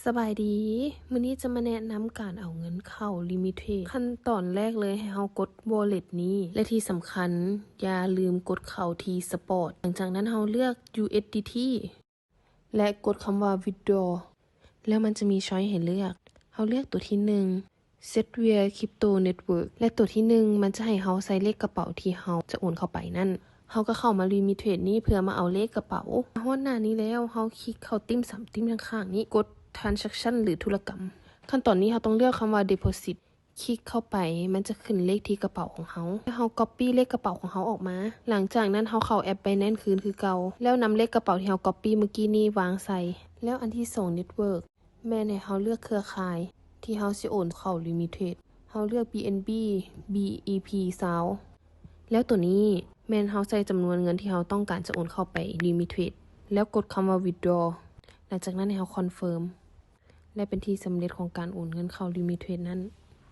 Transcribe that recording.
สบายดีมื้อนี้จะมาแนะนำการเอาเงินเข้า Limited ขั้นตอนแรกเลยให้เฮากด Wallet นี้และที่สำคัญอย่าลืมกดเข้าที่ Spot หลังจากนั้นเฮาเลือก USDT และกดคำว่า Withdraw แล้วมันจะมีช้อยให้เลือกเฮาเลือกตัวที่1 Set via Crypto Network และตัวที่1มันจะให้เฮาใส่เลขกระเป๋าที่เฮาจะโอนเข้าไปนั่นเฮาก็เข้ามา Limited นี้เพื่อมาเอาเลขกระเป๋าฮอดหน้านี้แล้วเฮาคลิกเข้าติ้ม3ติ้มข้างๆนี้กด transaction หรือธุรกรรมขั้นตอนนี้เฮาต้องเลือกคำว่า deposit คลิกเข้าไปมันจะขึ้นเลขที่กระเป๋าของเฮาแล้วเฮา copy เลขกระเป๋าของเฮาออกมาหลังจากนั้นเฮาเข้าแอป Binance คืนคือเก่าแล้วนำเลขกระเป๋าที่เฮา copy เมื่อกี้นี้วางใส่แล้วอันที่2 network แม่นให้เฮาเลือกเครือข่ายที่เฮาสิโอนเข้า Limited เฮาเลือก BNB BEP South แล้วตัวนี้แม่นเฮาใส่จำนวนเงินที่เฮาต้องการจะโอนเข้าไป Limited แล้วกดคำว่า withdraw หลังจากนั้นให้เฮา confirm และเป็นที่สำเร็จของการโอนเงินเข้า Limited นั้น